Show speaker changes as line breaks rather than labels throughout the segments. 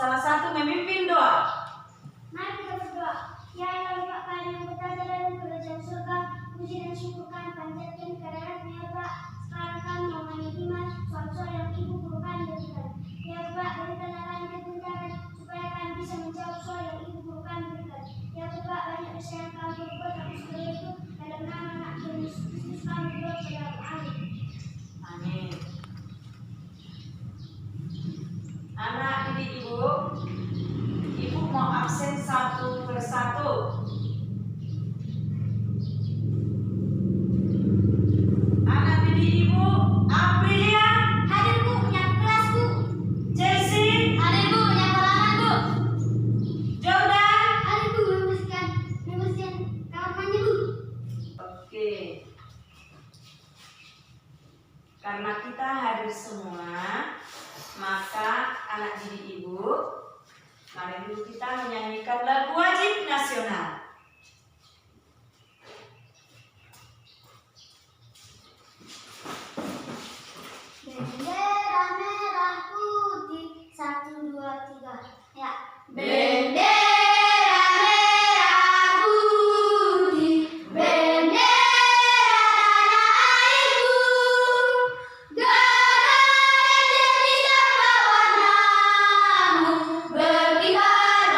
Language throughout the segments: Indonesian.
salah satu memimpin doa.
Mari kita berdoa. Ya Allah Bapa yang berada dalam kerajaan surga, puji dan syukurkan panjatkan kehadirat-Mu ya Pak. Sekarang kami yang menerima soal-soal yang Ibu guru kami berikan. Ya Pak, berikanlah kami kebenaran supaya kami bisa menjawab soal yang Ibu guru kami berikan. Ya Pak, banyak dosa yang kami berbuat tapi segala itu dalam nama Anak Yesus Kristus kami berdoa pada Amin.
Amin. Anak didik Ibu mau absen satu persatu. Anak didik Ibu, Aprilia.
Hadir Bu, punya kelas Bu.
Chelsea.
Hadir Bu, punya kalangan Bu.
Jordan.
Hadir Bu, membersihkan kamar mandi Bu.
Oke. Karena kita hadir semua, maka anak didik Ibu, mari dulu kita menyanyikan lagu wajib nasional.
Bendera merah putih, 1, 2, 3, ya.
Bendera merah putih, bendera tanah airku, gagah dan warnamu, berkibar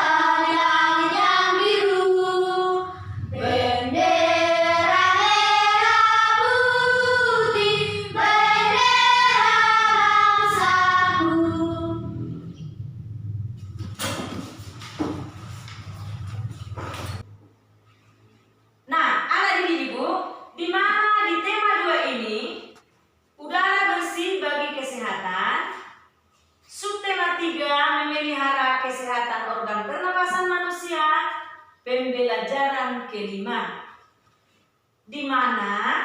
di langit yang biru. Bendera merah putih, bendera bangsaku.
Nah, anak didik Ibu, di mana di tema 2 ini, udara bersih bagi kesehatan, subtema 3 memelihara kesehatan organ pernapasan manusia, pembelajaran kelima, di mana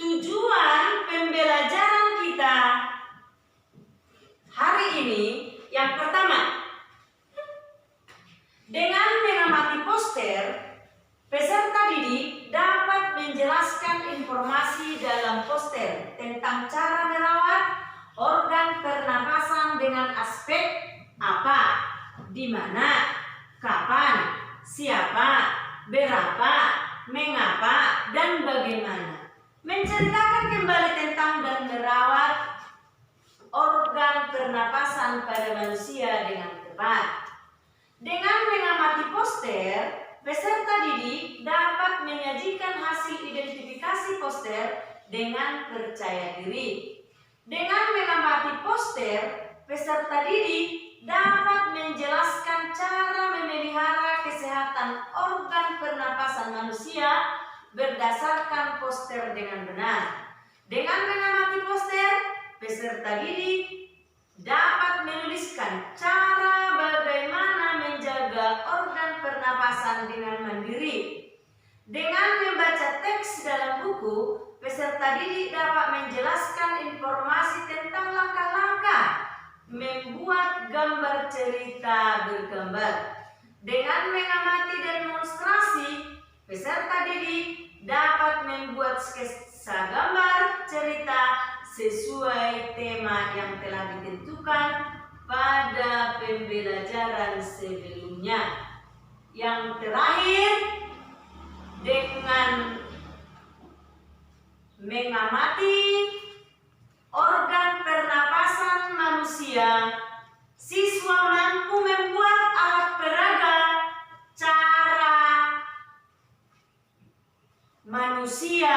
tujuan pembelajaran kita hari ini yang pertama, dengan mengamati poster, peserta didik dapat menjelaskan informasi dalam poster tentang cara merawat organ pernapasan dengan aspek apa, di mana, kapan, siapa, berapa, mengapa, dan bagaimana. Menceritakan kembali tentang dan merawat organ pernapasan pada manusia dengan tepat. Dengan mengamati poster, peserta didik dapat menyajikan hasil identifikasi poster dengan percaya diri. Dengan mengamati poster, peserta didik dapat menjelaskan cara memelihara kesehatan organ pernapasan manusia berdasarkan poster dengan benar. Dengan mengamati poster, peserta didik dapat menuliskan cara bagaimana menjaga organ pernapasan dengan mandiri. Dengan membaca teks dalam buku, peserta didik dapat menjelaskan informasi tentang langkah-langkah membuat gambar cerita bergambar. Dengan mengamati dan demonstrasi, peserta didik dapat membuat sketsa gambar cerita sesuai tema yang telah ditentukan pada pembelajaran sebelumnya. Yang terakhir, dengan mengamati organ pernapasan manusia, siswa mampu membuat alat peraga cara manusia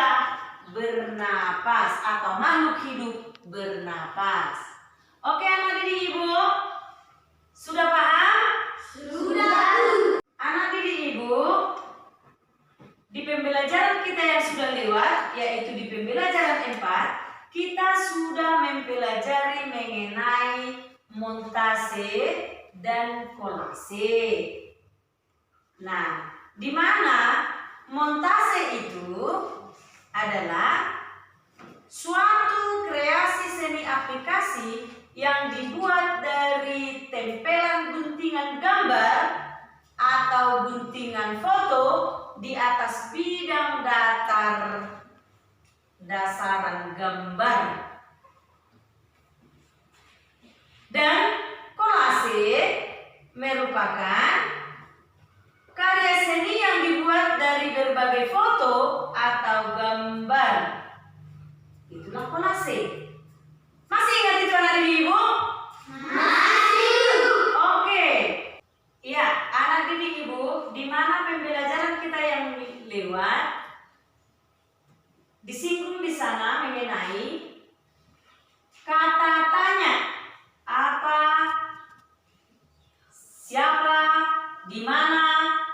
bernapas atau makhluk hidup bernapas. Oke anak didik Ibu, sudah paham?
Sudah.
Anak didik Ibu, di pembelajaran kita yang sudah lewat, yaitu di pembelajaran 4, kita sudah mempelajari mengenai montase dan kolase. Nah, di mana montase itu adalah suatu kreasi seni aplikasi yang dibuat dari tempelan guntingan gambar atau guntingan foto di atas bidang dasaran gambar. Dan kolase merupakan karya seni yang dibuat dari berbagai foto atau gambar. Itulah kolase. Masih ingat itu anak didik ibu?
Masih.
Oke. Ya, anak didik ibu, di mana pembelajaran kita yang lewat disinggung di sana mengenai kata tanya. Apa, siapa, di mana,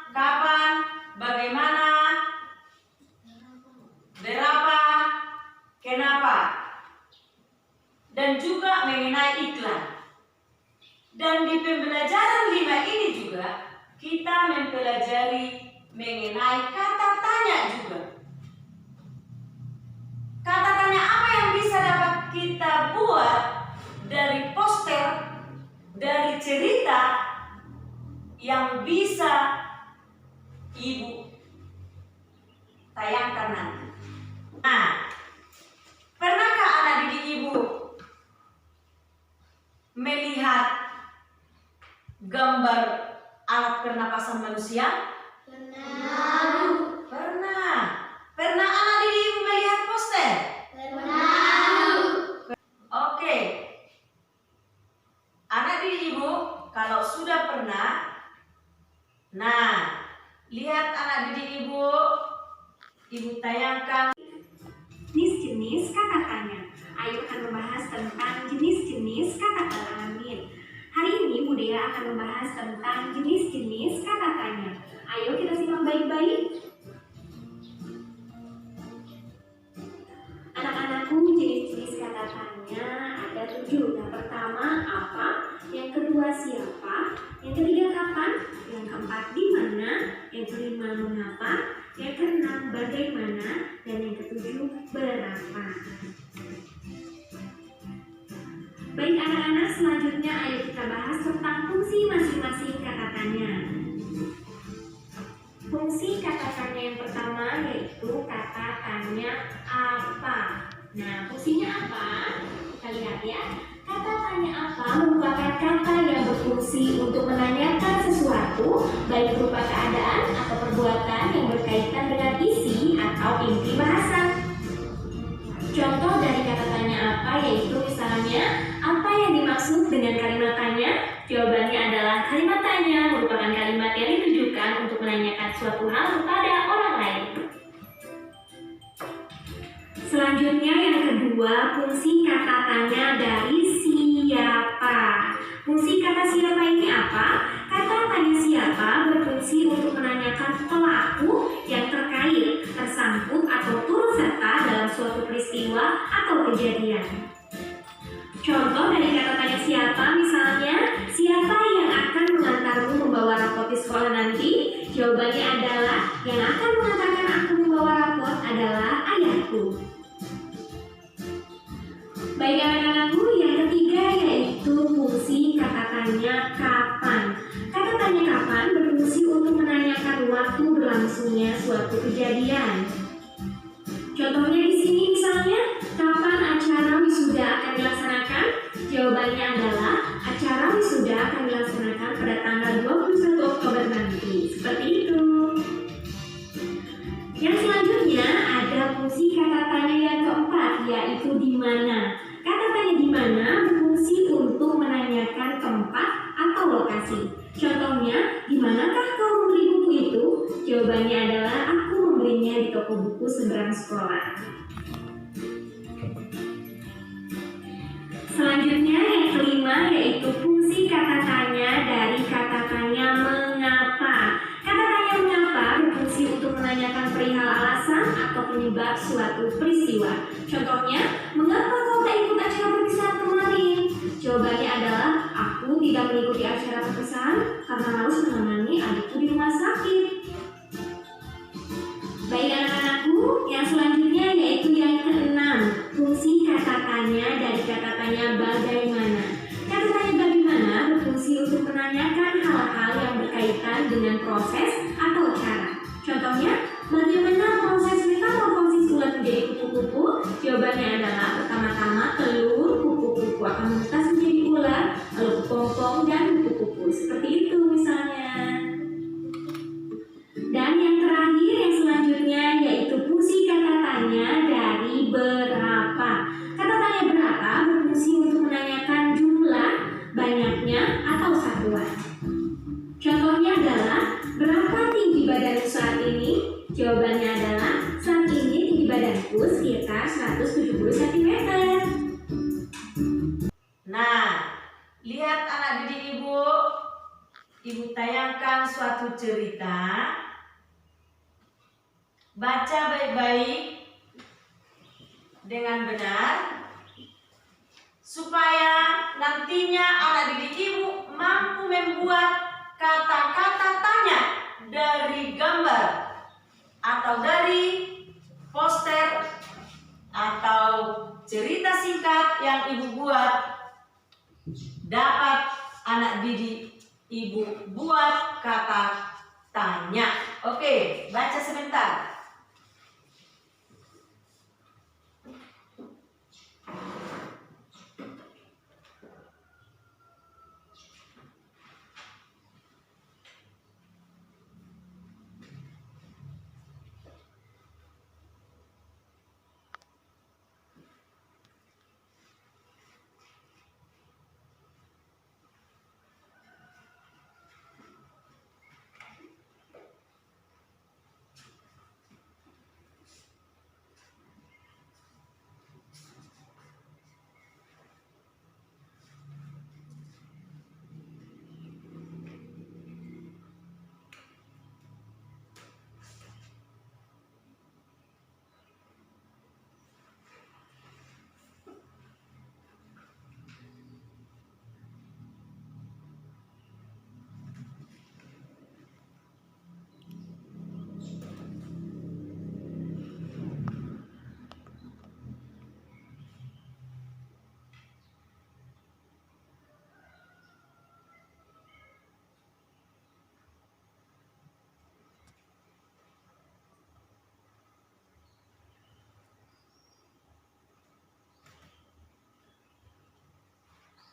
kapan, bagaimana, berapa, kenapa, dan juga mengenai iklan. Dan di pembelajaran 5 ini juga kita mempelajari mengenai kata tanya juga. Kata tanya apa yang bisa dapat kita buat dari poster, dari cerita yang bisa ibu tayangkan nanti. Nah, pernahkah anak didik ibu melihat gambar alat pernapasan manusia? Pernah. Pernah anak didik ibu melihat poster? Oke. Anak didik ibu, kalau sudah pernah, nah, lihat anak didik ibu tayangkan
Jenis-jenis kata tanya. Ayo akan membahas tentang jenis-jenis kata kelamin. Hari ini Bu Dea akan membahas tentang jenis-jenis kata tanya. Ayo kita simak baik-baik. Anak-anakku, jenis-jenis kata tanya ada 7. Yang pertama apa, yang kedua siapa, yang ketiga kapan, yang keempat di mana, yang kelima mengapa, yang keenam bagaimana, dan yang ketujuh berapa. Baik anak-anak, selanjutnya ayo kita bahas tentang fungsi masing-masing kata tanya. Fungsi kata tanya yang pertama yaitu kata tanya apa. Nah, fungsinya apa? Kita lihat ya. Kata tanya apa merupakan kata yang berfungsi untuk menanyakan sesuatu, baik berupa keadaan atau perbuatan yang berkaitan dengan isi atau inti bahasa. Contoh dari kata tanya apa yaitu misalnya, apa yang dimaksud dengan kalimat tanya? Jawabannya adalah kalimat tanya merupakan kalimat yang ditujukan untuk menanyakan suatu hal kepada orang lain. Selanjutnya yang kedua, fungsi kata tanya dari siapa. Fungsi kata siapa ini apa? Kata tanya siapa berfungsi untuk menanyakan pelaku yang terkait, tersangkut atau turut serta dalam suatu peristiwa atau kejadian. Contoh dari kata tanya siapa misalnya, siapa yang akan mengantarmu membawa rapot di sekolah nanti? Jawabannya adalah, yang akan mengantarkan aku membawa rapot adalah ayahku. Baik anak-anakku, yang ketiga yaitu fungsi kata tanya kapan. Kata tanya kapan berfungsi untuk menanyakan waktu berlangsungnya suatu kejadian. Contohnya di sini misalnya, kapan acara wisuda akan dilaksanakan? Jawabannya adalah acara wisuda akan dilaksanakan pada tanggal 21 Oktober nanti. Seperti itu. Yang selanjutnya ada fungsi kata tanya yang keempat yaitu di mana. Kata tanya di mana berfungsi untuk menanyakan tempat atau lokasi. Contohnya, di manakah kau membeli buku itu? Jawabannya adalah aku membelinya di toko buku seberang sekolah. Selanjutnya yang kelima yaitu fungsi kata tanya dari kata tanya mengapa. Kata tanya mengapa berfungsi untuk menanyakan perihal alasan atau penyebab suatu peristiwa. Contohnya, mengapa kau tak ikut acara perpisahan kemarin? Jawabannya adalah aku tidak mengikuti acara perpisahan karena harus menemani adikku di rumah sakit. Baik anak-anakku, yang selanjutnya yaitu yang keenam, fungsi kata tanya dari kata tanya bagaimana. Kata tanya bagaimana berfungsi untuk menanyakan hal-hal yang berkaitan dengan proses atau cara. Contohnya, bagaimana proses metamorfosis ulat menjadi kupu-kupu? Jawabannya adalah pertama-tama telur kupu-kupu akan menetas menjadi ulat, lalu kepompong dan kupu-kupu. Seperti itu misalnya.
perempuan. Contohnya adalah, berapa tinggi badanmu saat ini? Jawabannya adalah, saat ini tinggi badanku sekitar 170 cm.
Nah, lihat anak didik ibu. Ibu tayangkan suatu cerita. Baca baik-baik dengan benar supaya nantinya anak didik ibu mampu membuat kata-kata tanya dari gambar atau dari poster atau cerita singkat yang ibu buat, dapat anak didik ibu buat kata tanya. Oke, baca sebentar.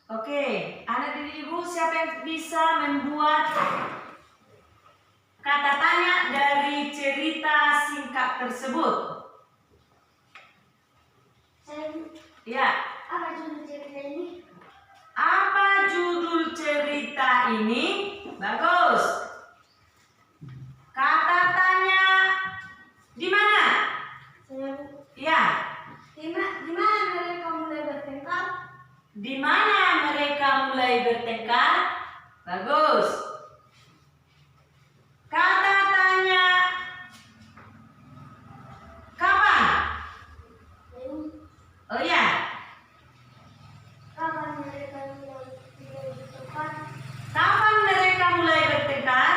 Oke, anak didik ibu, siapa yang bisa membuat kata tanya dari cerita singkat tersebut?
Saya,
Ya,
apa judul cerita ini?
apa judul cerita ini? Bagus. Kata tanya di mana?
Saya,
Ya,
di mana mereka mulai bertengkar?
di mana mereka mulai bertengkar? Bagus. Kata tanya kapan? Oh ya,
Kapan mereka mulai bertengkar?
kapan mereka mulai bertengkar?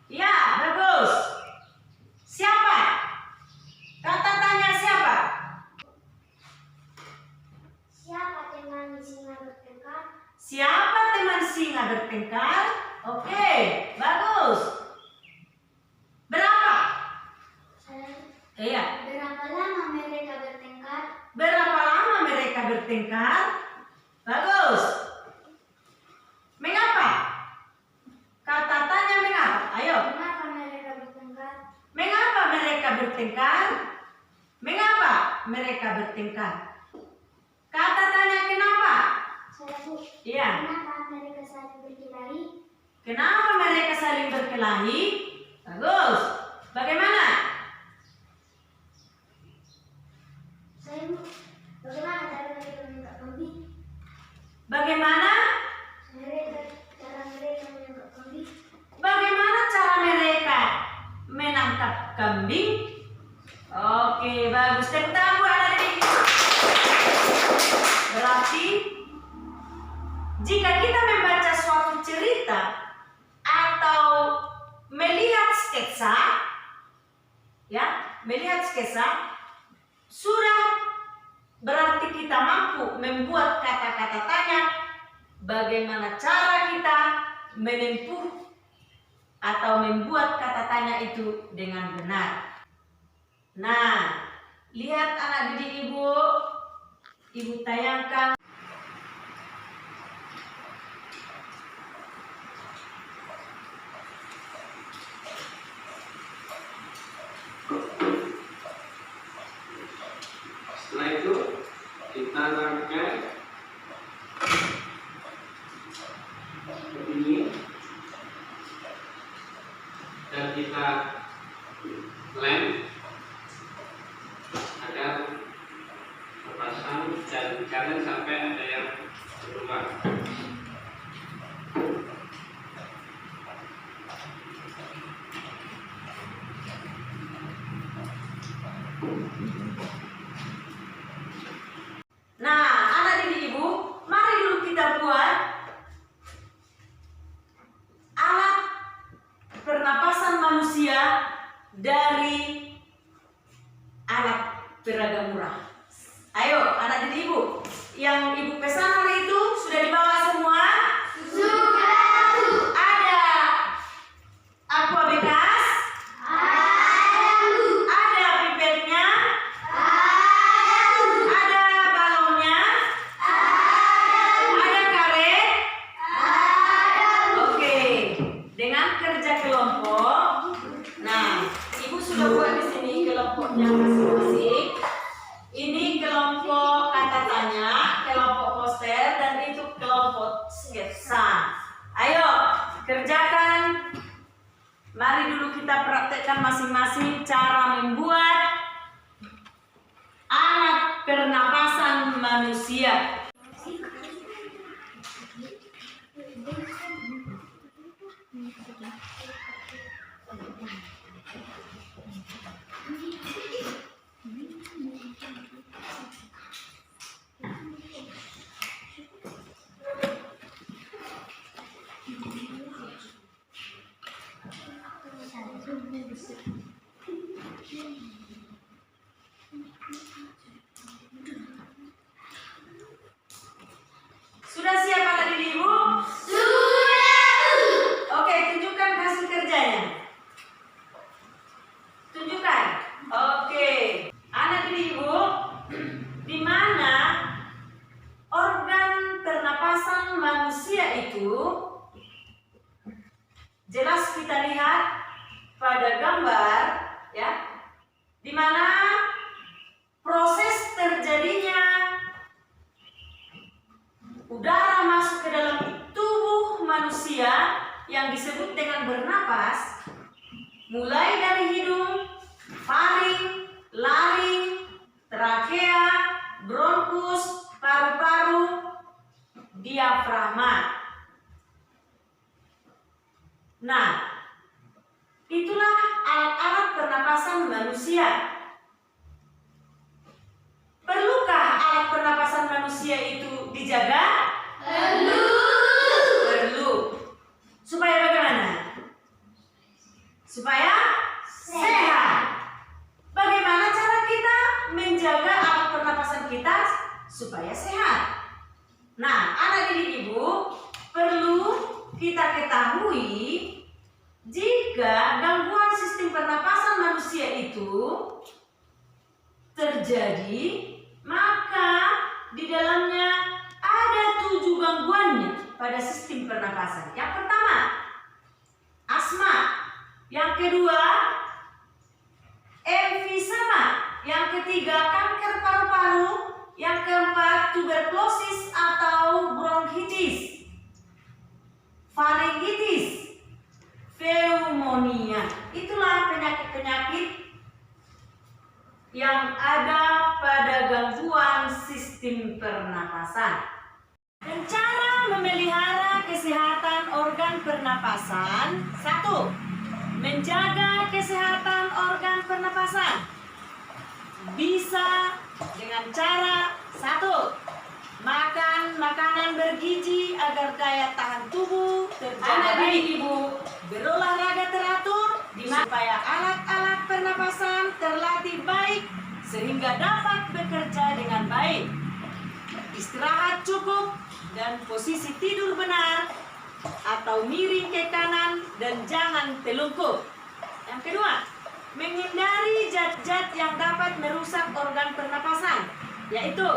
Ya, bagus. Siapa? Kata tanya siapa?
Siapa teman singa bertengkar?
Siapa teman singa bertengkar? Oke, bagus. Berapa?
Saya,
Iya.
berapa lama mereka bertengkar?
Berapa lama mereka bertengkar? Bagus. Mengapa? Kata tanya mengapa? Ayo.
Kenapa mereka bertengkar?
Mengapa mereka bertengkar? Mengapa mereka bertengkar? Kata tanya kenapa?
Saya, Bu,
Iya.
kenapa mereka saling berkelahi?
Kenapa mereka saling berkelahi? Bagus. Bagaimana?
Saya, Bu, bagaimana cara mereka menangkap kambing?
Bagaimana?
Cara mereka menangkap kambing?
Bagaimana cara mereka menangkap kambing? Oke, bagus. Tepuk tangan buat adik-adik. Berarti jika kita membaca suatu cerita atau melihat sketsa, ya, melihat sketsa, sudah berarti kita mampu membuat kata-kata tanya. Bagaimana cara kita menempuh atau membuat kata tanya itu dengan benar. Nah, lihat anak didik ibu, ibu tayangkan.
Setelah itu kita rangkai seperti ini. kita lem agar terpasang dan jangan sampai ada yang keluar.
Nah, anak didik ibu, mari dulu kita buat alat pernapasan manusia dari alat peraga murah. Ayo, anak didik ibu, yang ibu pesan hari itu sudah dibawa semua? Ada aqua bekas? Ada pipetnya? Ada balonnya? Ada karet? Oke, dengan kerja kelompok. Nah, ibu sudah buat di sini kelompoknya masing-masing. Ini kelompok kata tanya, kelompok poster, dan itu kelompok sketsa. Ayo, kerjakan. Mari dulu kita praktekkan masing-masing cara membuat alat pernapasan manusia. Sudah siap anak didik ibu? Oke, tunjukkan hasil kerjanya. Tunjukkan. Oke, anak didik ibu, di mana organ pernapasan manusia itu jelas kita lihat pada gambar, ya, di mana proses terjadinya udara masuk ke dalam tubuh manusia yang disebut dengan bernapas, mulai dari hidung, faring, laring, trakea, bronkus, paru-paru, diafragma. Nah, itulah alat-alat pernapasan manusia. Perlukah alat pernapasan manusia itu dijaga? Perlu. Supaya bagaimana? Supaya sehat. Bagaimana cara kita menjaga alat pernapasan kita supaya sehat? Nah, anak didik ibu, perlu kita ketahui jika gangguan sistem pernapasan manusia itu terjadi, maka di dalamnya ada 7 gangguannya pada sistem pernapasan. Yang pertama, asma. Yang kedua, emfisema. Yang ketiga, kanker paru-paru. Yang keempat, tuberkulosis atau bronkitis, faringitis, pneumonia. Itulah penyakit-penyakit yang ada pada gangguan sistem pernapasan. Dan cara memelihara kesehatan organ pernapasan: 1. Menjaga kesehatan organ pernapasan bisa dengan cara: 1. Makan makanan bergizi agar daya tahan tubuh terjaga. Anak didik ibu, berolahraga teratur supaya alat-alat pernapasan terlatih baik sehingga dapat bekerja dengan baik. Istirahat cukup dan posisi tidur benar atau miring ke kanan dan jangan telungkup. Yang kedua, menghindari zat-zat yang dapat merusak organ pernapasan, yaitu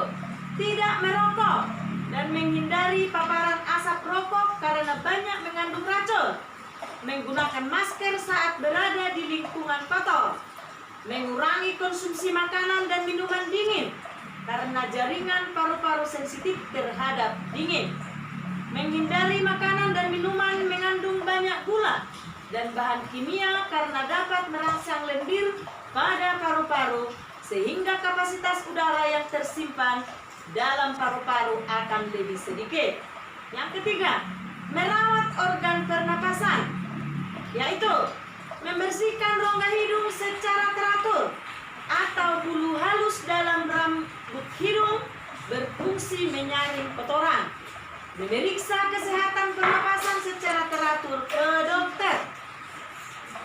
tidak merokok dan menghindari paparan asap rokok karena banyak mengandung racun, menggunakan masker saat berada di lingkungan kotor, mengurangi konsumsi makanan dan minuman dingin karena jaringan paru-paru sensitif terhadap dingin, menghindari makanan dan minuman mengandung banyak gula dan bahan kimia karena dapat merangsang lendir pada paru-paru sehingga kapasitas udara yang tersimpan dalam paru-paru akan lebih sedikit. Yang ketiga, merawat organ pernapasan, yaitu membersihkan rongga hidung secara teratur atau bulu halus dalam rambut hidung berfungsi menyaring kotoran. Memeriksa kesehatan pernapasan secara teratur ke dokter.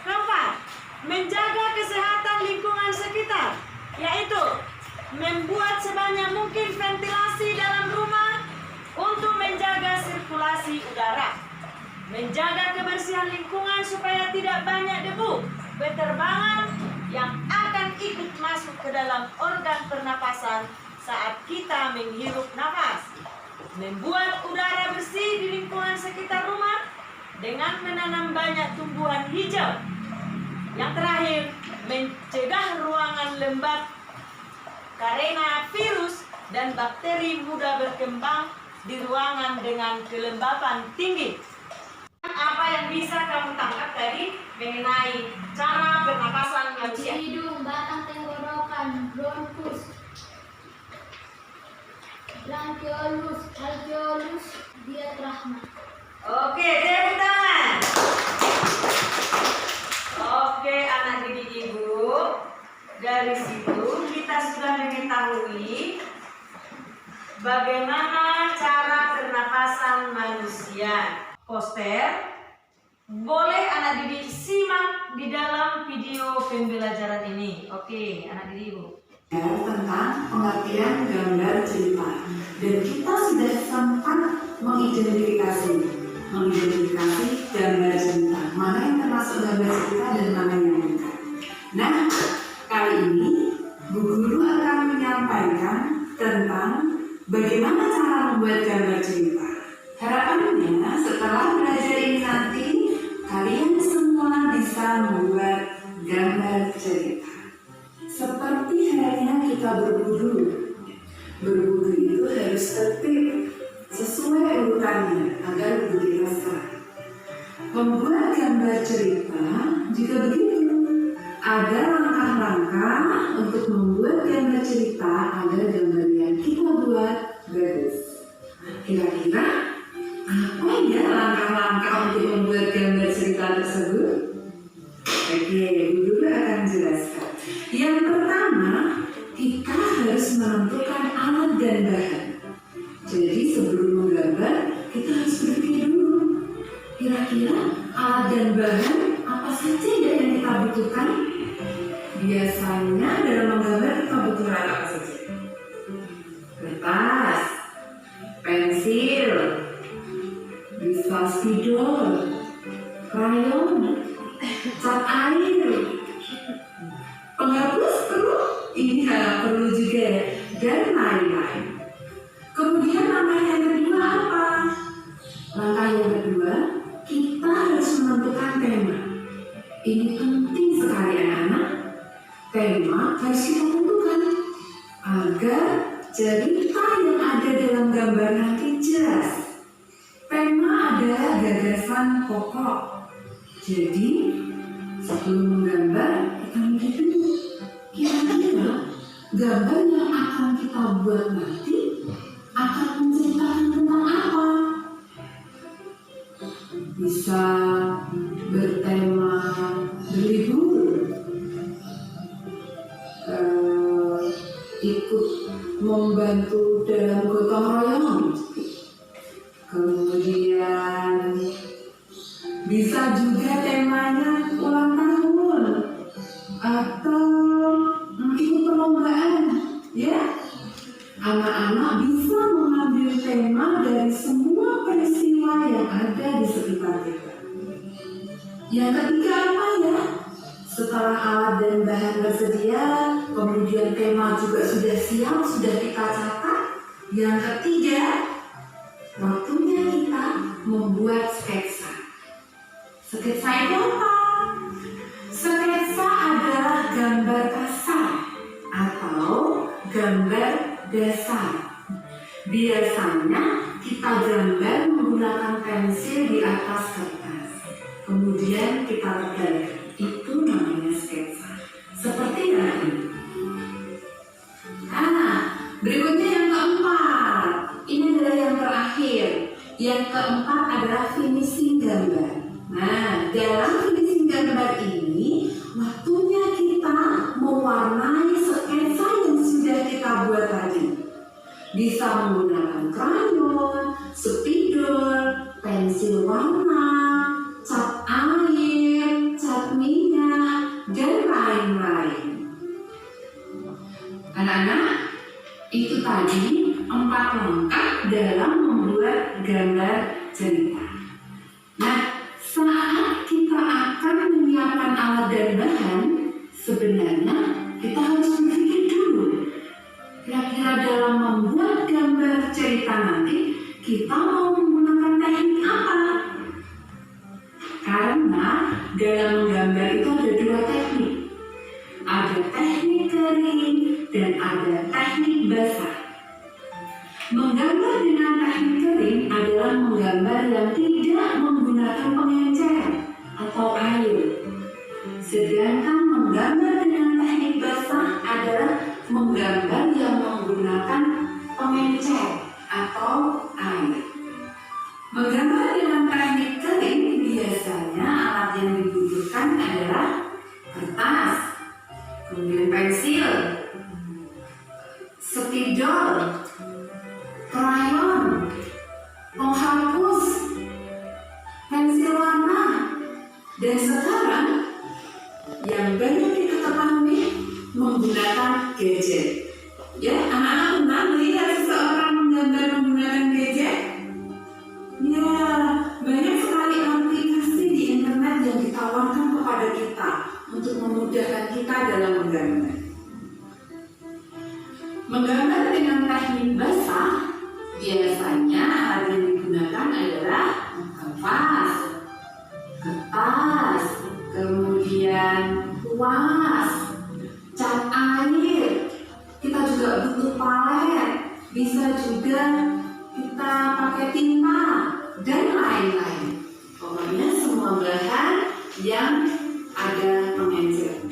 Keempat, menjaga kesehatan lingkungan sekitar, yaitu membuat sebanyak mungkin ventilasi dalam rumah untuk menjaga sirkulasi udara. Menjaga kebersihan lingkungan supaya tidak banyak debu berterbangan yang akan ikut masuk ke dalam organ pernapasan saat kita menghirup nafas. Membuat udara bersih di lingkungan sekitar rumah dengan menanam banyak tumbuhan hijau. Yang terakhir, mencegah ruangan lembab karena virus dan bakteri mudah berkembang di ruangan dengan kelembapan tinggi. Apa yang bisa kamu tangkap tadi mengenai cara pernapasan manusia?
Hidung, batang tenggorokan, bronkus, bronkiolus, alveolus, diafragma.
Oke, tepuk tangan. Oke, anak didik ibu, dari situ kita sudah mengetahui bagaimana cara pernapasan manusia. Poster boleh anak didik simak di dalam video pembelajaran ini. Oke, anak didik ibu.
Tentang pengertian gambar cerita, dan kita sudah sempat mengidentifikasi gambar cerita, mana yang termasuk gambar cerita dan mana yang bukan. Nah, kali ini Bu Guru akan menyampaikan tentang bagaimana cara membuat gambar cerita. Harapannya setelah belajar ini nanti kalian semua bisa membuat gambar cerita. Seperti halnya kita berburu. Berburu itu harus tertib sesuai urutannya agar buru kita selesai. Membuat gambar cerita juga begitu. Ada langkah-langkah untuk membuat gambar cerita agar gambar yang kita buat bagus. Kira-kira apa ya langkah-langkah untuk membuat gambar cerita tersebut? Oke, Bu Guru akan jelaskan. Yang pertama, kita harus menentukan alat dan bahan. Jadi sebelum menggambar, kita harus berpikir dulu. Kira-kira alat dan bahan apa saja ya yang kita butuhkan? Biasanya dalam menggambar kita butuh alat apa saja? Kertas, pensil, bisa spidol, krayon, cat air, penghapus perlu juga ya, dan lain-lain. Kemudian langkah yang kedua apa? Langkah yang kedua, kita harus menentukan tema. Ini penting sekali anak-anak. Tema harus kita tentukan agar cerita yang ada dalam gambar nanti jelas. Tema adalah gagasan pokok. Jadi sebelum menggambar kita mikir dulu, kira-kira gambar yang akan kita buat nanti akan menceritakan tentang apa? Bisa bertema berlibur, ikut membantu dalam gotong royong, kemudian bisa juga temanya ulang tahun atau ikut perlombaan, ya. Anak-anak bisa mengambil tema dari semua peristiwa yang ada di sekitar kita. Yang ketiga apa ya? Setelah alat dan bahan tersedia, kemudian tema juga sudah siap, sudah kita catat. Yang ketiga, waktunya kita membuat sketsa. Sketsa itu apa? Sketsa adalah gambar kasar atau gambar dasar. Biasanya kita gambar menggunakan pensil di atas kertas. Kemudian kemudian kita legalikan. Itu namanya sketsa. Seperti yang ini. Berikutnya yang keempat. Ini adalah yang terakhir. Yang keempat adalah finishing gambar. Nah, dalam finishing gambar ini, waktunya kita mewarnai sketsa yang sudah kita buat tadi. Bisa menggunakan krayon, spidol, pensil warna, cat air, cat minyak, dan lain-lain. Anak-anak, itu tadi 4 langkah dalam membuat gambar cerita. Nah, saat kita akan menyiapkan alat dan bahan, sebenarnya kita harus berpikir dulu. Kira-kira dalam membuat gambar cerita nanti, kita mau menggunakan teknik apa? Karena dalam menggambar itu ada 2 teknik. Ada teknik kering dan ada teknik basah. Menggambar dengan teknik kering adalah menggambar yang tidak menggunakan pengencer atau air. Sedangkan menggambar dengan teknik basah adalah menggambar yang menggunakan pengencer atau air. Menggambar dengan teknik kering biasanya alat yang dibutuhkan adalah kertas, kemudian pensil, spidol, krayon, penghapus, pensil warna, dan sekarang yang banyak kita ketahui menggunakan gadget. Ya, anak-anak pernah melihat seseorang menggambar menggunakan gadget? Ya, banyak sekali aplikasi di internet yang ditawarkan kepada kita untuk memudahkan kita dalam menggambar. Menggambar dengan teknik basah biasanya alat yang digunakan adalah kanvas, kertas, kemudian kuas, cat air. Kita juga butuh palet, bisa juga kita pakai tinta dan lain-lain. Pokoknya semua bahan yang ada pengencer.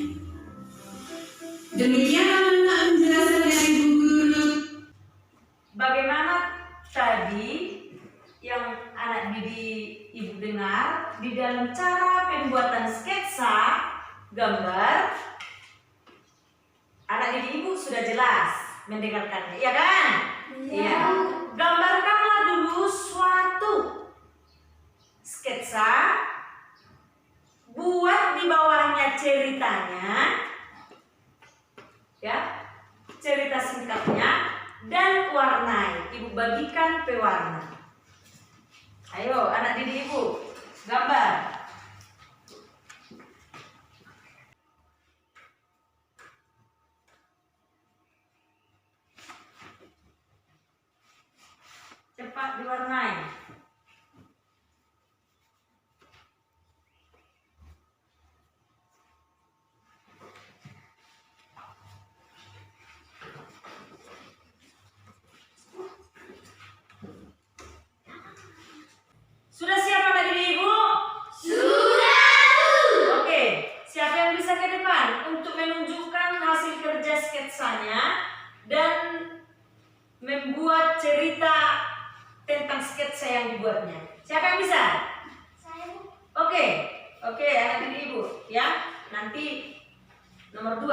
Demikian anak-anak penjelasan dari Bu Guru.
Bagaimana tadi yang anak didik ibu dengar di dalam cara pembuatan sketsa gambar, anak didik ibu sudah jelas mendengarkannya, ya kan? Iya. Gambarkanlah dulu suatu sketsa, buat di bawahnya ceritanya, ya, cerita singkatnya, dan warnai. Ibu bagikan pewarna. Ayo anak didik ibu, gambar. Cepat diwarnai. Sudah siap anak didik ibu? Sudah. Oke, siapa yang bisa ke depan untuk menunjukkan hasil kerja sketsanya dan membuat cerita tentang sketsa yang dibuatnya? Siapa yang bisa?
Saya Bu.
Oke, anak didik ibu, ya. Nanti nomor 2.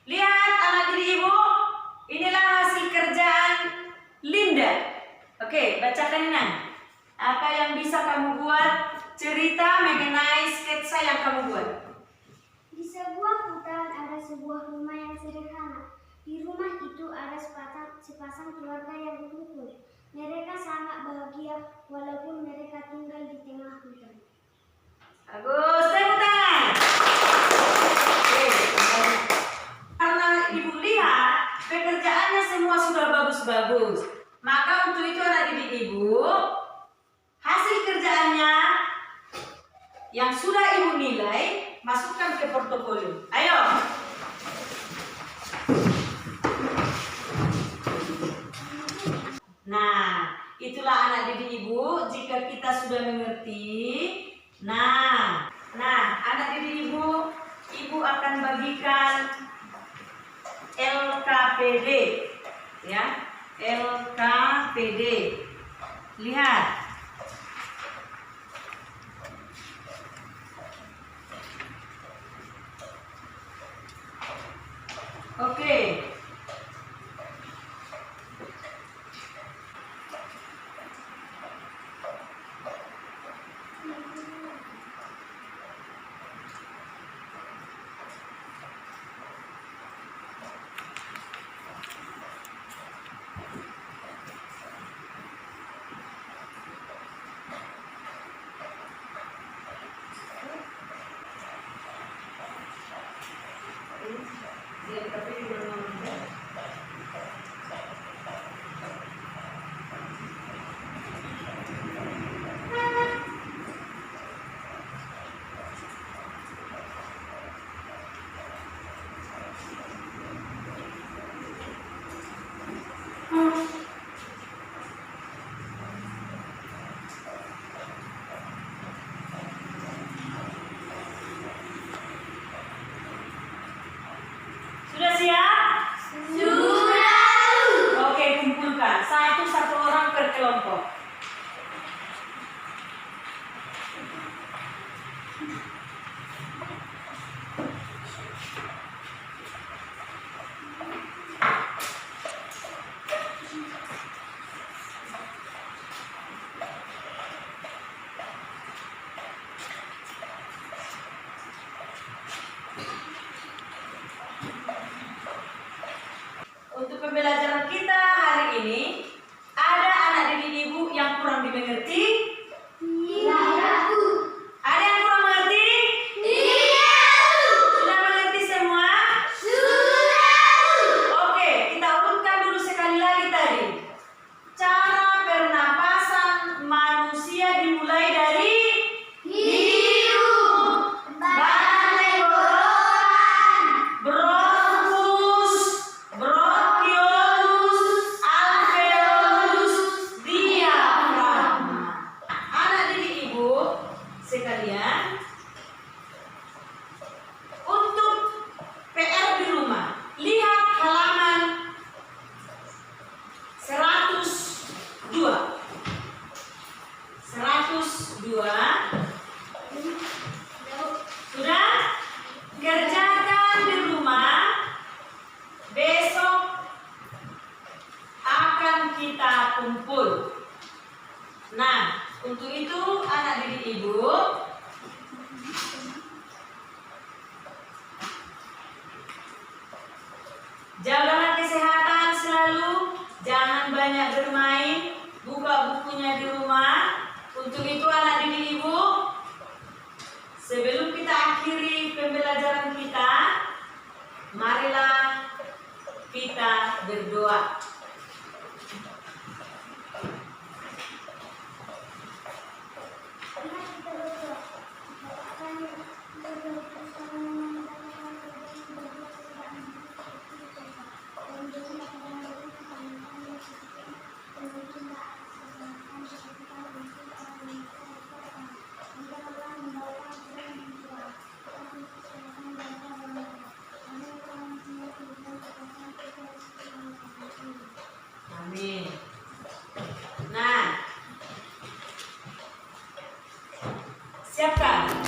Lihat anak didik ibu, inilah hasil kerjaan Linda. Oke, bacakan ini. Apa yang bisa kamu buat? Cerita mengenai sketsa yang kamu buat.
Di sebuah hutan ada sebuah rumah yang sederhana. Di rumah itu ada sepasang keluarga yang berkumpul. Mereka sangat bahagia walaupun mereka tinggal di tengah hutan.
Bagus, tepuk tangan. Oke, karena ibu lihat pekerjaannya semua sudah bagus-bagus, maka untuk itu anak didik ibu, hasil kerjaannya yang sudah ibu nilai masukkan ke portofolio. Ayo. Nah, itulah anak didik ibu. Jika kita sudah mengerti, nah, anak didik ibu akan bagikan LKPD, ya, LKPD. Lihat. Oke. Sudah siap? Sudah. Oke, kumpulkan satu orang per kelompok. Untuk pembelajaran kita hari ini, ada anak didik ibu yang kurang dimengerti? Ada yang kurang mengerti? Sudah mengerti semua? Oke, kita urutkan dulu sekali lagi tadi. Cara pernapasan manusia dimulai dari badan tenggorokan, bronkus, bronkiolus, alveolus, diafragma. Anak didik ibu sekalian, untuk PR di rumah, lihat halaman 102. 102. Sudah? Kerjakan di rumah. Besok akan kita kumpul. Nah, untuk itu anak didik ibu jagalah kesehatan selalu, jangan banyak bermain, buka bukunya di rumah. Untuk itu anak didik ibu, sebelum kita akhiri pembelajaran kita, marilah kita berdoa. Amin. Nah, siapkan.